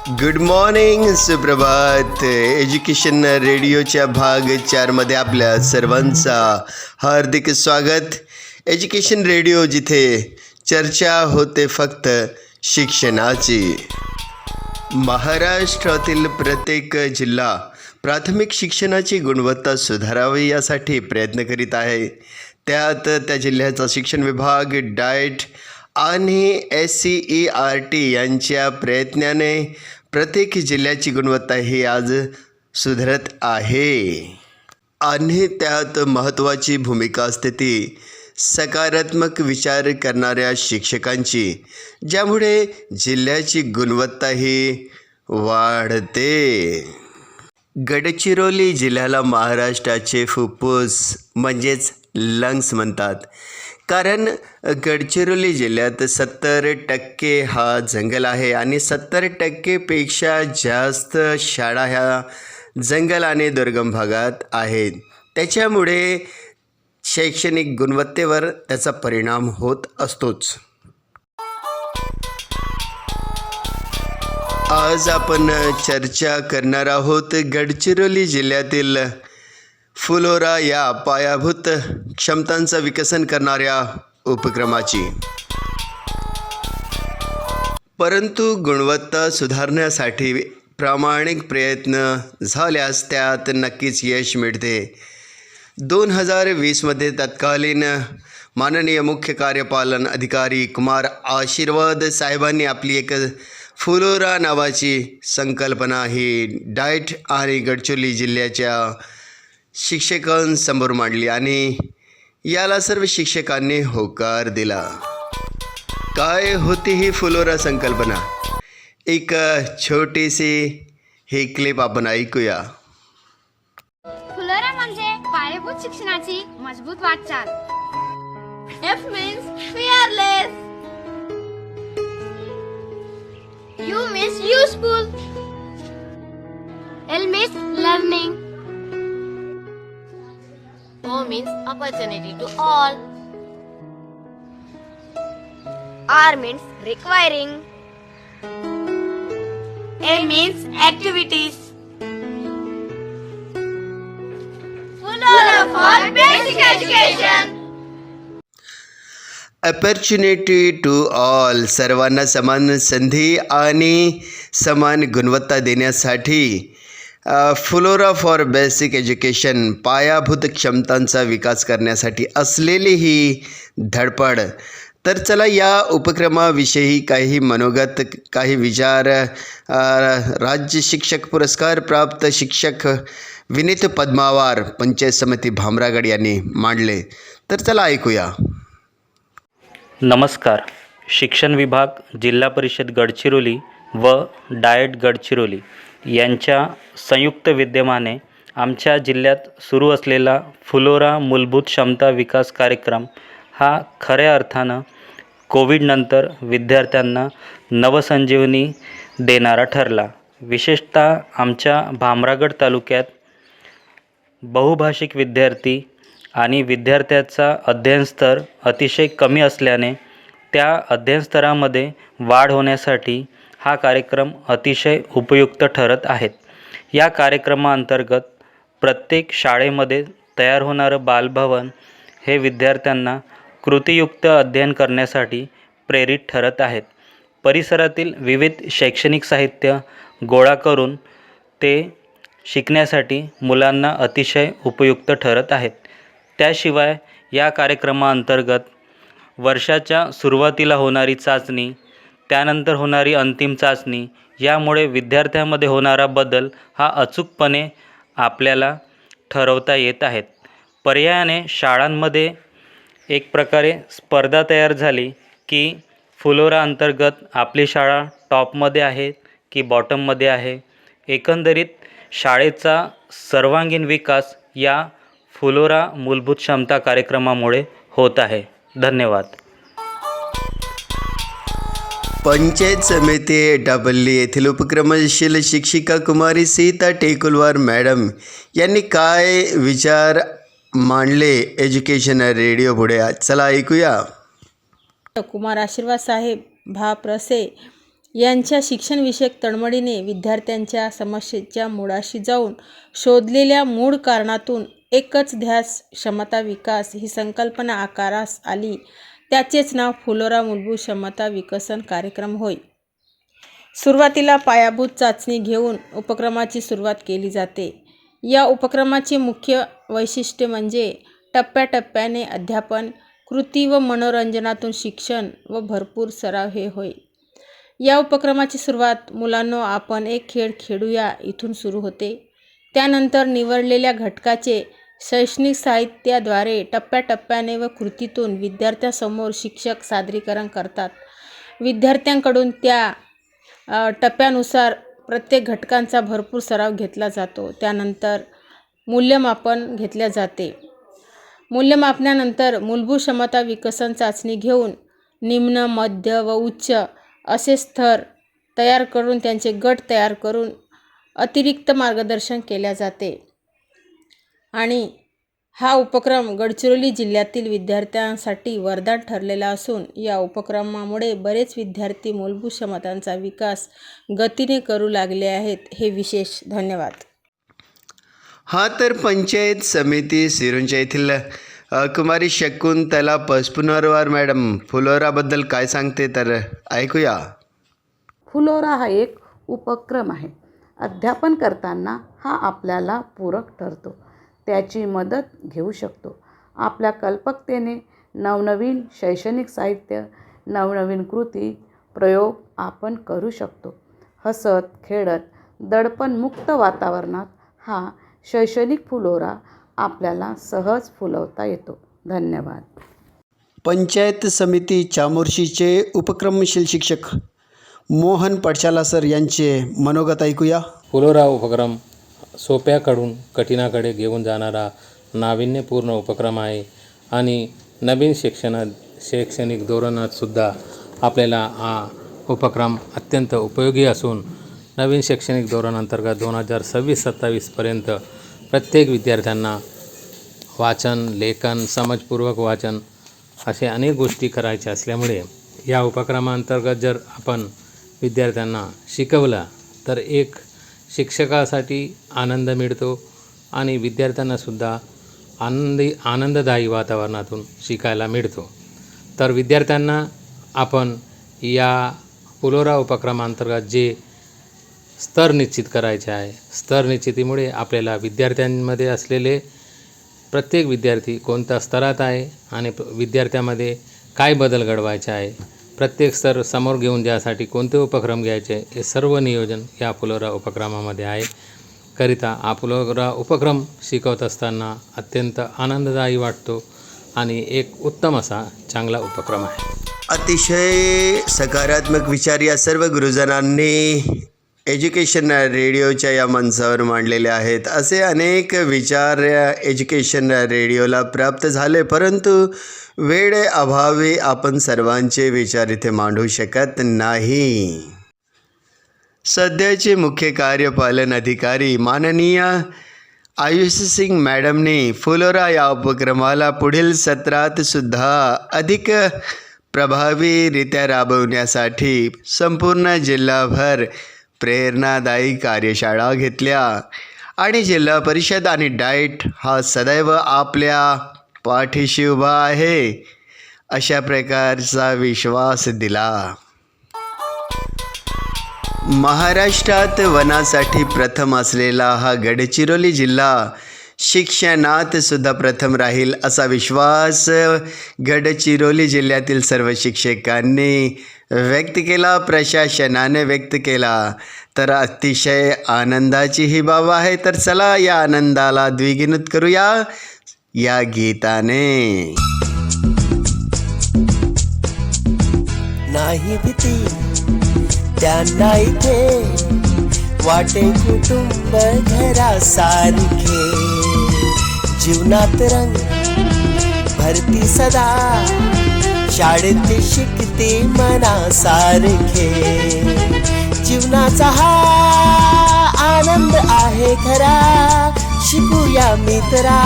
Good morning, सुप्रभात. Education रेडिओच्या भाग 4मध्ये आपल्या सर्वांचा हार्दिक स्वागत. एज्युकेशन रेडिओ, जिथे चर्चा होते फक्त शिक्षणाची. महाराष्ट्रातील प्रत्येक जिल्हा प्राथमिक शिक्षणाची गुणवत्ता सुधारावी यासाठी प्रयत्न करीत आहे. त्यात त्या जिल्ह्याचा शिक्षण विभाग, डाएट आणि SCERT यांच्या प्रयत्नाने प्रत्येक जिल्ह्याची गुणवत्ता ही आज सुधारत आहे. आणि त्यात महत्त्वाची भूमिका असते ती सकारात्मक विचार करणाऱ्या शिक्षकांची, ज्यामुळे जिल्ह्याची गुणवत्ताही वाढते. गडचिरोली जिल्ह्याला महाराष्ट्राचे फुफ्फुस म्हणजेच लंग्स म्हणतात, कारण गडचिरोली जिल्ह्यात 70% हा जंगल आहे आणि 70%पेक्षा जास्त शाळा ह्या जंगल आणि दुर्गम भागात आहेत. त्याच्यामुळे शैक्षणिक गुणवत्तेवर त्याचा परिणाम होत असतोच. आज आपण चर्चा करणार आहोत गडचिरोली जिल्ह्यातील फुलोरा या पायाभूत क्षमतांचं विकसन करणाऱ्या उपक्रमाची. परंतु गुणवत्ता सुधारण्यासाठी प्रामाणिक प्रयत्न झाल्यास त्यात नक्कीच यश मिळते. 2020मध्ये तत्कालीन माननीय मुख्य कार्यपालन अधिकारी कुमार आशीर्वाद साहेबांनी आपली एक फुलोरा नावाची संकल्पना ही डाएट आणि गडचिरोली जिल्ह्याच्या शिक्षकांसमोर मांडली आणि याला सर्व शिक्षकांनी होकार दिला. काय होती ही फुलोरा संकल्पना? एक छोटीशी ही क्लिप आपण ऐकूया. फुलोरा म्हणजे पायाभूत शिक्षणाची मजबूत वाटचाल. F means fearless. U means useful. L means learning. O means opportunity to all. R means requiring. A means activities. Further for basic education. Opportunity to all, सर्वांना समान संधी आणि समान गुणवत्ता देण्यासाठी फुलोरा फॉर बेसिक एज्युकेशन, पायाभूत क्षमतांचा विकास करण्यासाठी असलेली ही धडपड. तर चला या उपक्रमाविषयी काही मनोगत, काही विचार राज्य शिक्षक पुरस्कार प्राप्त शिक्षक विनीत पद्मावार, पंचायत समिती भामरागड यांनी मांडले. तर चला ऐकूया. नमस्कार. शिक्षण विभाग, जिल्हा परिषद गडचिरोली व डाएट गडचिरोली यांच्या संयुक्त विद्यमाने आमच्या जिल्ह्यात सुरू असलेला फुलोरा मूलभूत क्षमता विकास कार्यक्रम हा खऱ्या अर्थानं कोविडनंतर विद्यार्थ्यांना नवसंजीवनी देणारा ठरला. विशेषतः आमच्या भामरागड तालुक्यात बहुभाषिक विद्यार्थी आणि विद्यार्थ्याचा अध्ययनस्तर अतिशय कमी असल्याने त्या अध्ययनस्तरामध्ये वाढ होण्यासाठी हा कार्यक्रम अतिशय उपयुक्त ठरत आहेत. या कार्यक्रमाअंतर्गत प्रत्येक शाळेमध्ये तयार होणारं बालभवन हे विद्यार्थ्यांना कृतीयुक्त अध्ययन करण्यासाठी प्रेरित ठरत आहेत. परिसरातील विविध शैक्षणिक साहित्य गोळा करून ते शिकण्यासाठी मुलांना अतिशय उपयुक्त ठरत आहेत. त्याशिवाय या कार्यक्रमाअंतर्गत वर्षाच्या सुरुवातीला होणारी चाचणी, त्यानंतर होणारी अंतिम चाचणी, यामुळे विद्यार्थ्यांमध्ये होणारा बदल हा अचूकपणे आपल्याला ठरवता येत आहेत. पर्यायाने शाळांमध्ये एक प्रकारे स्पर्धा तयार झाली की फुलोरा अंतर्गत आपली शाळा टॉपमध्ये आहे की बॉटममध्ये आहे. एकंदरीत शाळेचा सर्वांगीण विकास या फुलोरा मूलभूत क्षमता कार्यक्रमामुळे होत आहे. धन्यवाद. पंचायत समिती डाबल्ली येथील उपक्रमशील शिक्षिका कुमारी सीता टेकुलवार मॅडम यांनी काय विचार मांडले एज्युकेशन रेडिओ पुढे? चला ऐकूया. कुमार आशीर्वाद साहेब भा प्रसे यांच्या शिक्षणविषयक तळमळीने विद्यार्थ्यांच्या समस्येच्या मुळाशी जाऊन शोधलेल्या मूळ कारणातून एकच ध्यास क्षमता विकास ही संकल्पना आकारास आली. त्याचेच नाव फुलोरा मूलभूत क्षमता विकसन कार्यक्रम होय. सुरुवातीला पायाभूत चाचणी घेऊन उपक्रमाची सुरुवात केली जाते. या उपक्रमाचे मुख्य वैशिष्ट्य म्हणजे टप्प्याटप्प्याने अध्यापन, कृती व मनोरंजनातून शिक्षण व भरपूर सराव हे होय. या उपक्रमाची सुरुवात मुलांनो आपण एक खेळ खेळूया इथून सुरू होते. त्यानंतर निवडलेल्या घटकाचे शैक्षणिक साहित्याद्वारे टप्प्याटप्प्याने व कृतीतून विद्यार्थ्यांसमोर शिक्षक सादरीकरण करतात. विद्यार्थ्यांकडून त्या टप्प्यानुसार प्रत्येक घटकांचा भरपूर सराव घेतला जातो. त्यानंतर मूल्यमापन घेतले जाते. मूल्यमापनानंतर मूलभूत क्षमता विकसन चाचणी घेऊन निम्न, मध्य व उच्च असे स्तर तयार करून त्यांचे गट तयार करून अतिरिक्त मार्गदर्शन केले जाते. आणि हा उपक्रम गडचिरोली जिल्ह्यातील विद्यार्थ्यांसाठी वरदान ठरलेला असून या उपक्रमामुळे बरेच विद्यार्थी मूलभूत क्षमतांचा विकास गतीने करू लागले आहेत. हे विशेष. धन्यवाद. हा तर पंचायत समिती सिरोंचा येथील कुमारी शकुंतला पस्पुनरवार मॅडम फुलोराबद्दल काय सांगते तर ऐकूया. फुलोरा हा एक उपक्रम आहे. अध्यापन करताना हा आपल्याला पूरक ठरतो. त्याची मदत घेऊ शकतो. आपल्या कल्पकतेने नवनवीन शैक्षणिक साहित्य, नवनवीन कृती, प्रयोग आपण करू शकतो. हसत खेळत दडपणमुक्त वातावरणात हा शैक्षणिक फुलोरा आपल्याला सहज फुलवता येतो. धन्यवाद. पंचायत समिती चामोर्शीचे उपक्रमशील शिक्षक मोहन पडशाला सर यांचे मनोगत ऐकूया. फुलोरा उपक्रम सोप्याकडून कठीणाकडे घेऊन जाणारा नाविन्यपूर्ण उपक्रम आहे आणि नवीन शैक्षणिक धोरणातसुद्धा आपल्याला हा उपक्रम अत्यंत उपयोगी असून नवीन शैक्षणिक धोरणांतर्गत 2026-27पर्यंत प्रत्येक विद्यार्थ्यांना वाचन, लेखन, समजपूर्वक वाचन असे अनेक गोष्टी करायच्या असल्यामुळे या उपक्रमांतर्गत जर आपण विद्यार्थ्यांना शिकवलं तर एक शिक्षकासाठी आनंद मिळतो आणि विद्यार्थ्यांनासुद्धा आनंददायी वातावरणातून शिकायला मिळतो. तर विद्यार्थ्यांना आपण या फुलोरा उपक्रमांतर्गत जे स्तर निश्चित करायचे आहे, स्तर निश्चितीमुळे आपल्याला विद्यार्थ्यांमध्ये असलेले प्रत्येक विद्यार्थी कोणत्या स्तरात आहे आणि विद्यार्थ्यामध्ये काय बदल घडवायचे आहे, प्रत्येक स्तर समोर घेऊन जाण्यासाठी कोणते उपक्रम घ्यायचे हे सर्व नियोजन या फुलोरा उपक्रमामध्ये आहे. करिता हा फुलोरा उपक्रम शिकवत असताना अत्यंत आनंददायी वाटतो आणि एक उत्तम असा चांगला उपक्रम आहे. अतिशय सकारात्मक विचार या सर्व गुरुजनांनी एज्युकेशन रेडिओच्या या मंचावर मांडलेले आहेत. असे अनेक विचार एज्युकेशन रेडिओला प्राप्त झाले, परंतु वेळेअभावी आपण सर्वांचे विचार इथे मांडू शकत नाही. सध्याचे मुख्य कार्यपालन अधिकारी माननीय आयुष सिंग मॅडमने फुलोरा या उपक्रमाला पुढील सत्रात सुद्धा अधिक प्रभावीरित्या राबवण्यासाठी संपूर्ण जिल्हाभर प्रेरणादायी कार्यशाळा घेतल्या आणि जिल्हा परिषद आणि डाएट हा सदैव आपल्या पाठीशी उभा आहे अशा प्रकारचा विश्वास दिला. महाराष्ट्रात वनासाठी प्रथम असलेला हा गडचिरोली जिल्हा शिक्षणात सुद्धा प्रथम राहील असा विश्वास गडचिरोली जिल्ह्यातील सर्व शिक्षकांनी व्यक्त केला, प्रशासनाने व्यक्त केला. तर अतिशय आनंदाची ही बाब आहे. तर चला या आनंदाला द्विगुणित करूया या गीताने. नाही भीती त्यांना इथे वाटे कुटुंब घरासारखे, जीवनात रंग भरती सदा शाळेत शिकते मनासारखे. जीवनाचा हा आनंद आहे खरा, शिकूया मित्रा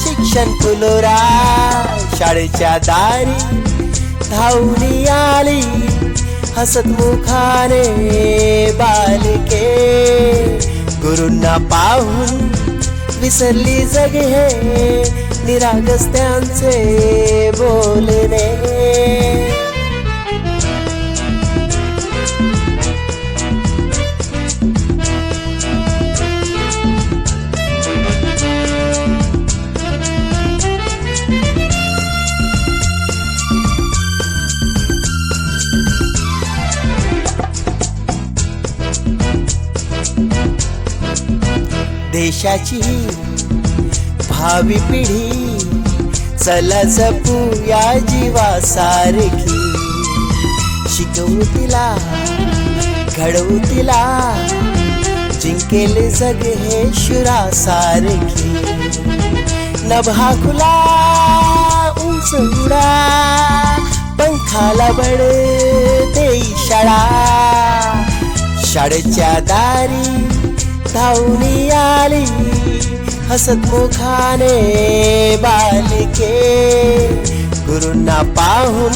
शिक्षण फुलोरा. शाळेच्या दारी धावून आली हसतमुखाने बालके, गुरूंना पाहून विसरली जग हे निरागस्त्यांचे बोलणे. देशाची भावी पिढी चला जपूया जीवासारखी, शिकवू तिला घडवू तिला, जिंकेल जग हे शुरासारखी. नभा खुला उंच उडा, पंखाला बळ देई शाळा, शाळेच्या दारी धावून आली हसतमुखाने बालके, गुरूंना पाहून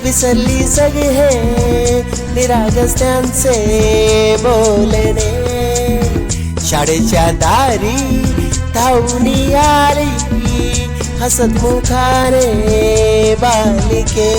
विसरली जग हे निरागस्त्यांचे बोलणे. शाळेच्या दारी धावून आली हसतमुखाने बालके.